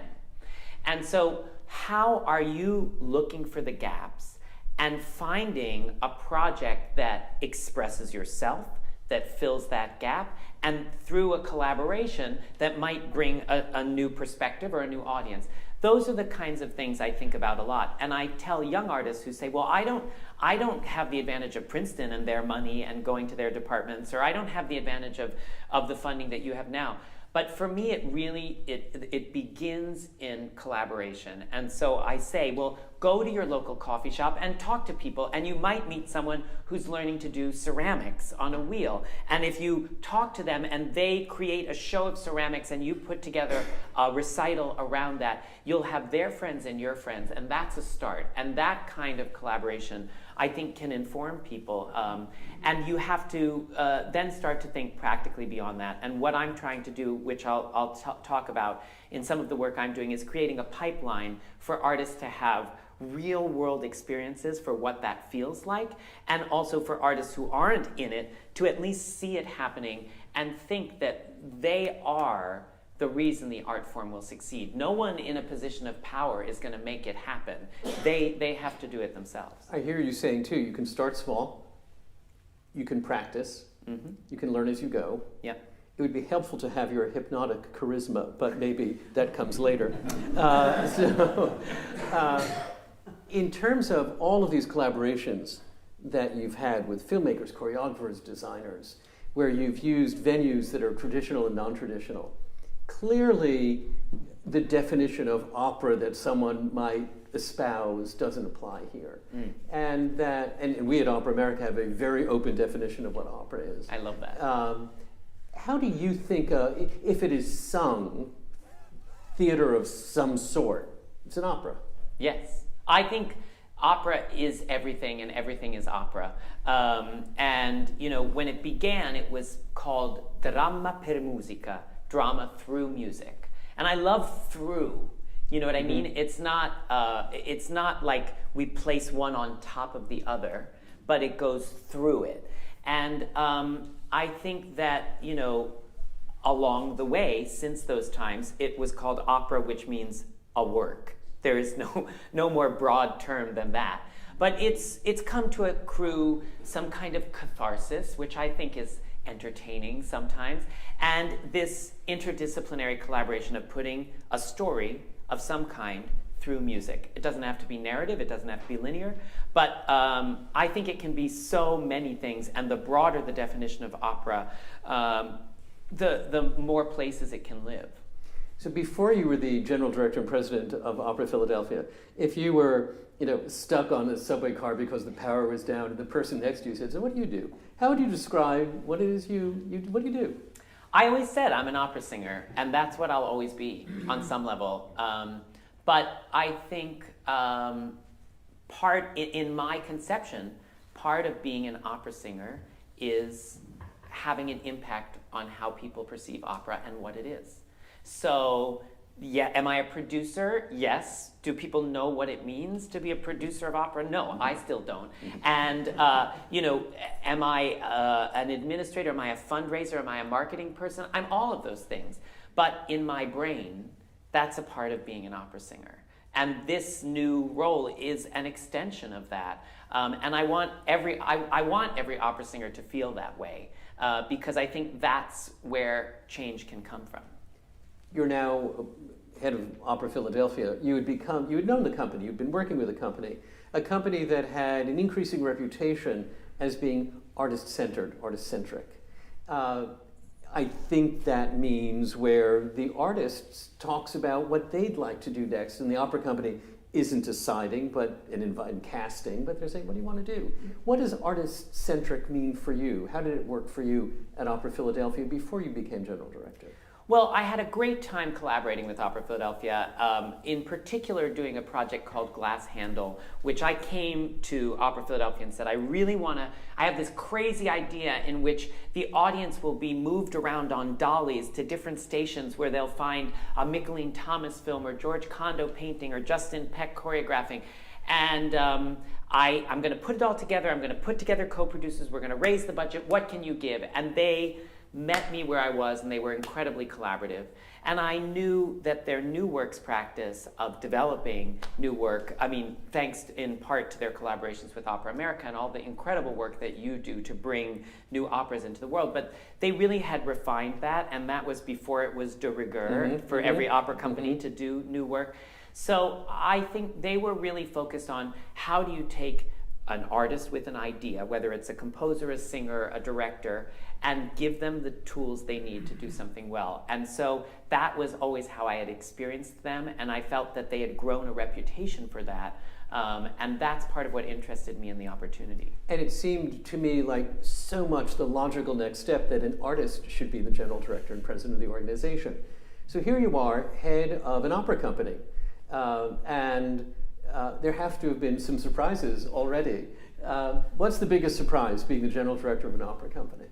And so how are you looking for the gaps and finding a project that expresses yourself, that fills that gap, and through a collaboration that might bring a new perspective or a new audience? Those are the kinds of things I think about a lot. And I tell young artists who say, well, I don't have the advantage of Princeton and their money and going to their departments, or I don't have the advantage of the funding that you have now. But for me, it really, it begins in collaboration. And so I say, well, go to your local coffee shop and talk to people, and you might meet someone who's learning to do ceramics on a wheel. And if you talk to them and they create a show of ceramics and you put together a recital around that, you'll have their friends and your friends, and that's a start. And that kind of collaboration, I think, can inform people. And you have to then start to think practically beyond that. And what I'm trying to do, which I'll talk about in some of the work I'm doing, is creating a pipeline for artists to have real world experiences for what that feels like, and also for artists who aren't in it to at least see it happening and think that they are the reason the art form will succeed. No one in a position of power is going to make it happen. They have to do it themselves. I hear you saying too, you can start small, you can practice, you can learn as you go. Yeah. It would be helpful to have your hypnotic charisma, but maybe that comes later. In terms of all of these collaborations that you've had with filmmakers, choreographers, designers, where you've used venues that are traditional and non-traditional, clearly the definition of opera that someone might espouse doesn't apply here. And we at Opera America have a very open definition of what opera is. I love that. How do you think, if it is sung, theater of some sort, it's an opera? Yes. I think opera is everything and everything is opera. And, you know, when it began, it was called dramma per musica, drama through music. And I love through. You know what I mean? It's not like we place one on top of the other, but it goes through it. And I think that, you know, along the way, since those times, it was called opera, which means a work. There is no more broad term than that. But it's come to accrue some kind of catharsis, which I think is entertaining sometimes, and this interdisciplinary collaboration of putting a story of some kind through music. It doesn't have to be narrative, it doesn't have to be linear, but I think it can be so many things, and the broader the definition of opera, the more places it can live. So before you were the general director and president of Opera Philadelphia, if you were, you know, stuck on a subway car because the power was down, and the person next to you said, "So what do you do?" How would you describe what it is what do you do? I always said I'm an opera singer, and that's what I'll always be on some level. But I think in my conception, part of being an opera singer is having an impact on how people perceive opera and what it is. So, yeah, am I a producer? Yes. Do people know what it means to be a producer of opera? No, I still don't. And, you know, am I an administrator? Am I a fundraiser? Am I a marketing person? I'm all of those things. But in my brain, that's a part of being an opera singer. And this new role is an extension of that. And I want every opera singer to feel that way, because I think that's where change can come from. You're now head of Opera Philadelphia. You had known the company, you'd been working with a company that had an increasing reputation as being artist-centered, artist-centric. I think that means where the artist talks about what they'd like to do next, and the opera company isn't deciding, but in casting, but they're saying, what do you want to do? What does artist-centric mean for you? How did it work for you at Opera Philadelphia before you became general director? Well, I had a great time collaborating with Opera Philadelphia, in particular doing a project called Glass Handle, which I came to Opera Philadelphia and said, I have this crazy idea in which the audience will be moved around on dollies to different stations where they'll find a Mickalene Thomas film or George Condo painting or Justin Peck choreographing. And I'm going to put it all together. I'm going to put together co-producers. We're going to raise the budget. What can you give? And they met me where I was, and they were incredibly collaborative. And I knew that their new works practice of developing new work, thanks in part to their collaborations with Opera America and all the incredible work that you do to bring new operas into the world, but they really had refined that, and that was before it was de rigueur for every opera company to do new work. So I think they were really focused on how do you take an artist with an idea, whether it's a composer, a singer, a director, and give them the tools they need to do something well. And so that was always how I had experienced them, and I felt that they had grown a reputation for that. And that's part of what interested me in the opportunity. And it seemed to me like so much the logical next step that an artist should be the general director and president of the organization. So here you are, head of an opera company, and there have to have been some surprises already. What's the biggest surprise being the general director of an opera company?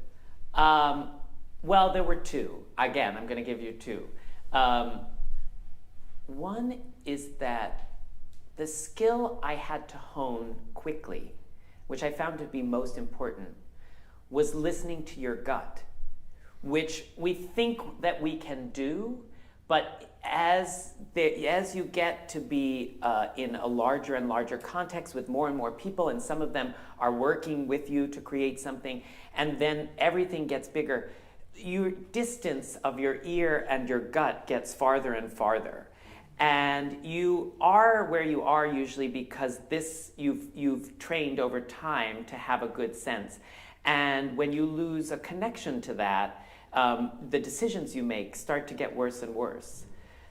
Well, there were two. Again, I'm going to give you two. One is that the skill I had to hone quickly, which I found to be most important, was listening to your gut, which we think that we can do, but as you get to be in a larger and larger context with more and more people, and some of them are working with you to create something, and then everything gets bigger, your distance of your ear and your gut gets farther and farther. And you are where you are usually because you've trained over time to have a good sense. And when you lose a connection to that, the decisions you make start to get worse and worse.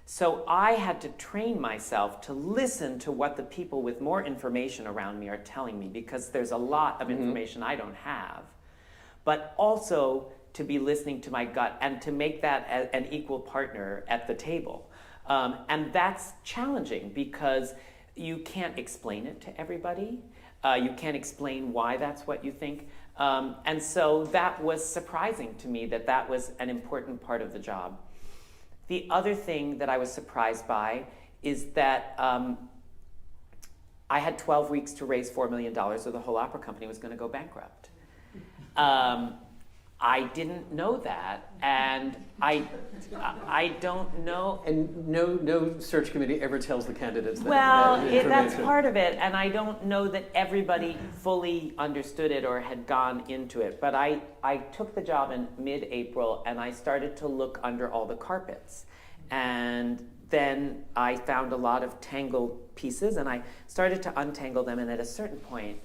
So I had to train myself to listen to what the people with more information around me are telling me, because there's a lot of information I don't have. But also to be listening to my gut and to make that an equal partner at the table. And that's challenging because you can't explain it to everybody. You can't explain why that's what you think. And so that was surprising to me that was an important part of the job. The other thing that I was surprised by is that I had 12 weeks to raise $4 million or the whole opera company was going to go bankrupt. I didn't know that, and I don't know. And no search committee ever tells the candidates that. Well, that's part of it, and I don't know that everybody fully understood it or had gone into it. But I took the job in mid-April, and I started to look under all the carpets. And then I found a lot of tangled pieces, and I started to untangle them, and at a certain point,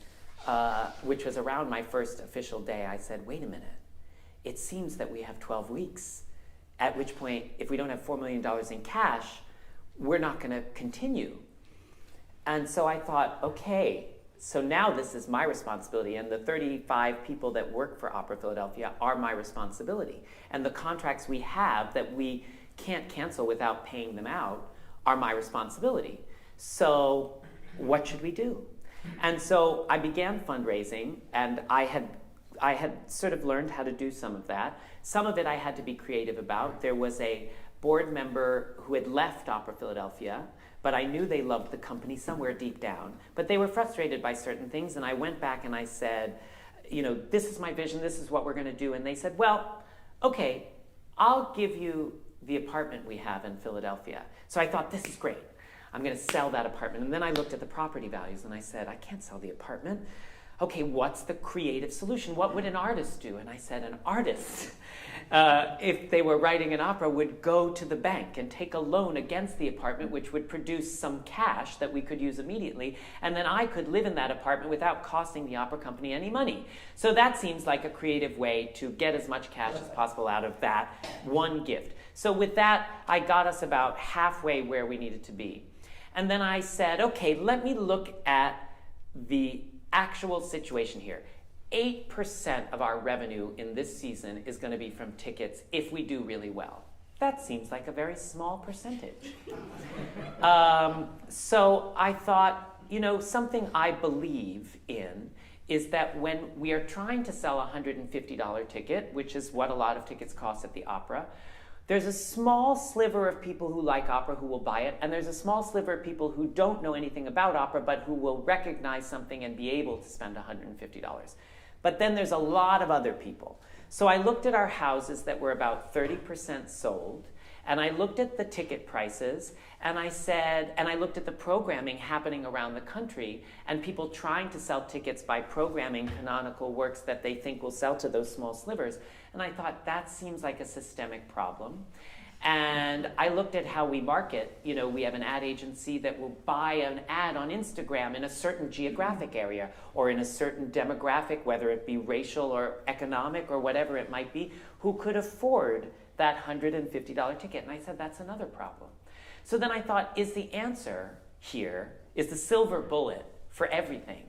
which was around my first official day, I said, wait a minute. It seems that we have 12 weeks, at which point, if we don't have $4 million in cash, we're not going to continue. And so I thought, okay, so now this is my responsibility, and the 35 people that work for Opera Philadelphia are my responsibility. And the contracts we have that we can't cancel without paying them out are my responsibility. So what should we do? And so I began fundraising, and I had sort of learned how to do some of that. Some of it I had to be creative about. There was a board member who had left Opera Philadelphia, but I knew they loved the company somewhere deep down. But they were frustrated by certain things, and I went back and I said, this is my vision, this is what we're going to do. And they said, well, okay, I'll give you the apartment we have in Philadelphia. So I thought, this is great. I'm going to sell that apartment. And then I looked at the property values and I said, I can't sell the apartment. Okay, what's the creative solution? What would an artist do? And I said, an artist, if they were writing an opera, would go to the bank and take a loan against the apartment, which would produce some cash that we could use immediately. And then I could live in that apartment without costing the opera company any money. So that seems like a creative way to get as much cash as possible out of that one gift. So with that, I got us about halfway where we needed to be. And then I said, okay, let me look at the actual situation here. 8% of our revenue in this season is going to be from tickets if we do really well. That seems like a very small percentage. So I thought, something I believe in is that when we are trying to sell a $150 ticket, which is what a lot of tickets cost at the opera, there's a small sliver of people who like opera who will buy it, and there's a small sliver of people who don't know anything about opera but who will recognize something and be able to spend $150. But then there's a lot of other people. So I looked at our houses that were about 30% sold, and I looked at the ticket prices, and I looked at the programming happening around the country, and people trying to sell tickets by programming canonical works that they think will sell to those small slivers. And I thought, that seems like a systemic problem. And I looked at how we market. We have an ad agency that will buy an ad on Instagram in a certain geographic area or in a certain demographic, whether it be racial or economic or whatever it might be, who could afford that $150 ticket. And I said, that's another problem. So then I thought, is the answer here, is the silver bullet for everything,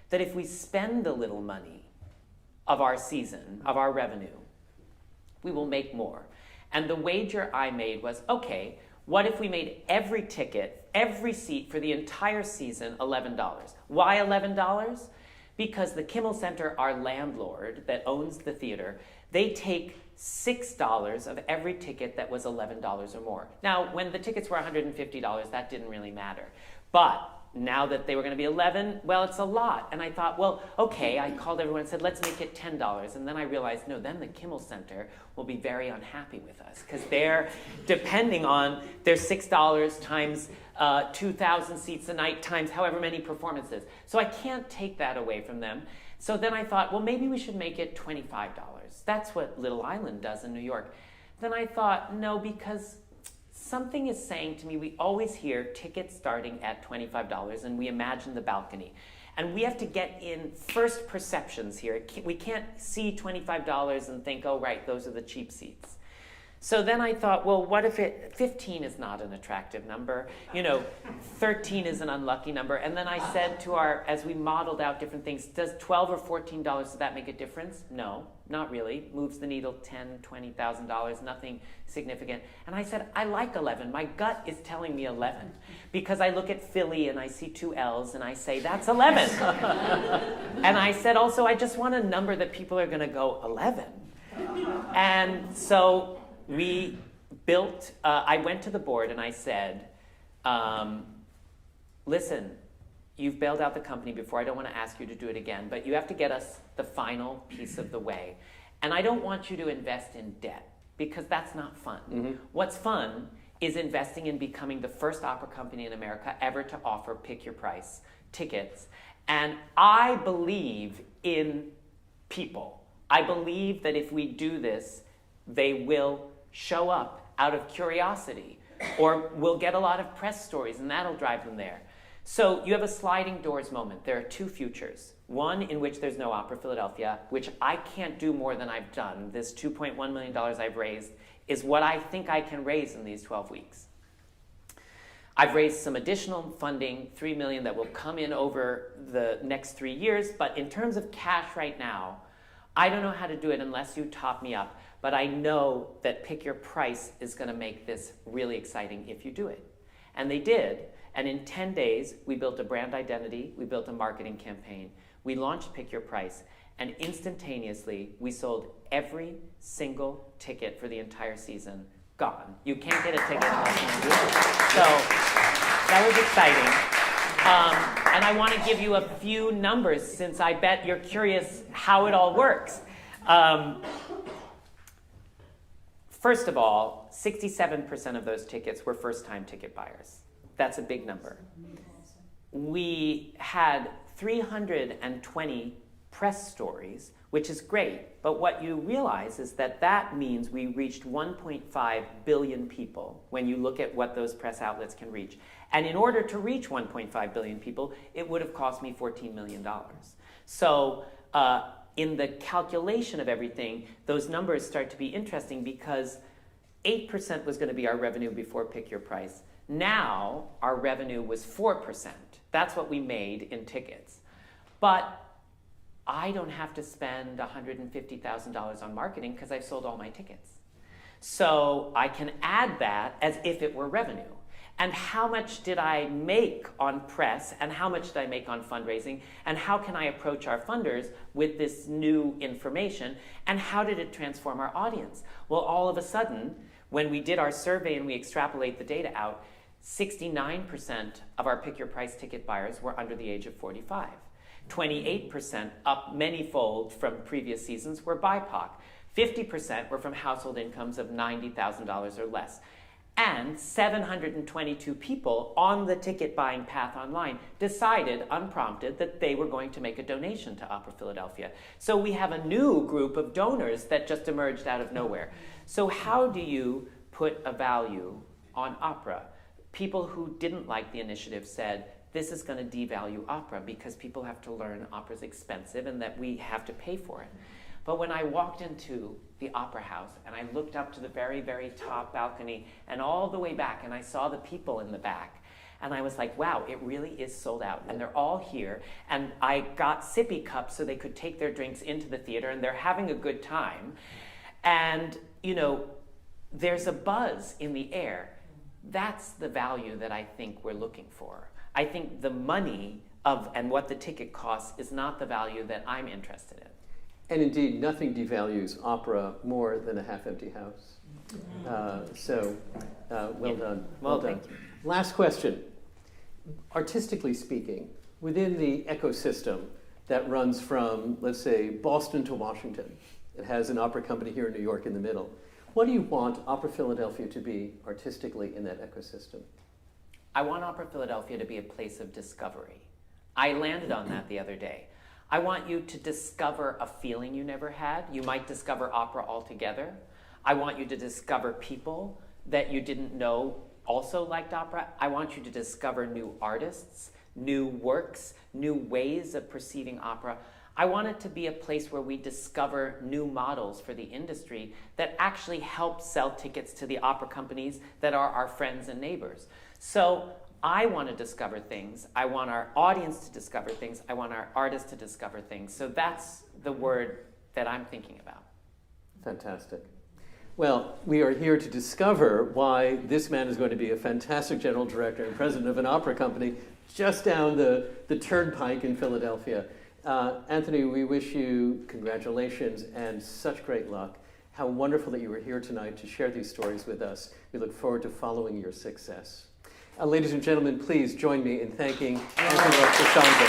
that if we spend a little money of our season, of our revenue, we will make more. And the wager I made was, okay, what if we made every ticket, every seat for the entire season $11? Why $11? Because the Kimmel Center, our landlord that owns the theater, they take $6 of every ticket that was $11 or more. Now, when the tickets were $150, that didn't really matter. But now that they were going to be 11, well, it's a lot. And I thought, well, okay, I called everyone and said, let's make it $10. And then I realized, no, then the Kimmel Center will be very unhappy with us because they're depending on their $6 times 2,000 seats a night times however many performances. So I can't take that away from them. So then I thought, well, maybe we should make it $25. That's what Little Island does in New York. Then I thought, no, because something is saying to me, we always hear tickets starting at $25 and we imagine the balcony. And we have to get in first perceptions here. We can't see $25 and think, oh, right, those are the cheap seats. So then I thought, well, what if 15 is not an attractive number? 13 is an unlucky number. And then I said to as we modeled out different things, does $12 or $14, does that make a difference? No, not really. Moves the needle $10,000, $20,000, nothing significant. And I said, I like 11. My gut is telling me 11 because I look at Philly and I see 2 L's and I say, that's 11. And I said also, I just want a number that people are going to go 11. And so we built, I went to the board and I said, listen, you've bailed out the company before. I don't want to ask you to do it again, but you have to get us the final piece of the way. And I don't want you to invest in debt because that's not fun. Mm-hmm. What's fun is investing in becoming the first opera company in America ever to offer pick your price tickets. And I believe in people. I believe that if we do this, they will show up out of curiosity, or we'll get a lot of press stories, and that'll drive them there. So you have a sliding doors moment. There are 2 futures. One in which there's no Opera Philadelphia, which I can't do more than I've done. This $2.1 million I've raised is what I think I can raise in these 12 weeks. I've raised some additional funding, $3 million, that will come in over the next 3 years, but in terms of cash right now, I don't know how to do it unless you top me up. But I know that Pick Your Price is going to make this really exciting if you do it. And they did. And in 10 days, we built a brand identity. We built a marketing campaign. We launched Pick Your Price. And instantaneously, we sold every single ticket for the entire season. Gone. You can't get a ticket unless you do it. So that was exciting. And I want to give you a few numbers since I bet you're curious how it all works. First of all, 67% of those tickets were first-time ticket buyers. That's a big number. We had 320 press stories, which is great, but what you realize is that that means we reached 1.5 billion people when you look at what those press outlets can reach. And in order to reach 1.5 billion people, it would have cost me $14 million. So in the calculation of everything, those numbers start to be interesting because 8% was going to be our revenue before Pick Your Price. Now our revenue was 4%. That's what we made in tickets. But I don't have to spend $150,000 on marketing because I've sold all my tickets. So I can add that as if it were revenue. And how much did I make on press, and how much did I make on fundraising, and how can I approach our funders with this new information, and how did it transform our audience? Well, all of a sudden, when we did our survey and we extrapolate the data out, 69% of our Pick Your Price ticket buyers were under the age of 45. 28%, up many-fold from previous seasons, were BIPOC. 50% were from household incomes of $90,000 or less. And 722 people on the ticket buying path online decided, unprompted, that they were going to make a donation to Opera Philadelphia. So we have a new group of donors that just emerged out of nowhere. So how do you put a value on opera? People who didn't like the initiative said, this is going to devalue opera because people have to learn opera's expensive and that we have to pay for it. But when I walked into the opera house and I looked up to the very, very top balcony and all the way back and I saw the people in the back, and I was like, wow, it really is sold out. And they're all here. And I got sippy cups so they could take their drinks into the theater, and they're having a good time. And, you know, there's a buzz in the air. That's the value that I think we're looking for. I think the money and what the ticket costs is not the value that I'm interested in. And indeed, nothing devalues opera more than a half-empty house. Well done. Well done. Thank you. Last question. Artistically speaking, within the ecosystem that runs from, let's say, Boston to Washington, it has an opera company here in New York in the middle. What do you want Opera Philadelphia to be artistically in that ecosystem? I want Opera Philadelphia to be a place of discovery. I landed on that the other day. I want you to discover a feeling you never had. You might discover opera altogether. I want you to discover people that you didn't know also liked opera. I want you to discover new artists, new works, new ways of perceiving opera. I want it to be a place where we discover new models for the industry that actually help sell tickets to the opera companies that are our friends and neighbors. So I want to discover things. I want our audience to discover things. I want our artists to discover things. So that's the word that I'm thinking about. Fantastic. Well, we are here to discover why this man is going to be a fantastic general director and president of an opera company just down the turnpike in Philadelphia. Anthony, we wish you congratulations and such great luck. How wonderful that you were here tonight to share these stories with us. We look forward to following your success. Ladies and gentlemen, please join me in thanking Anthony Roth Costanzo.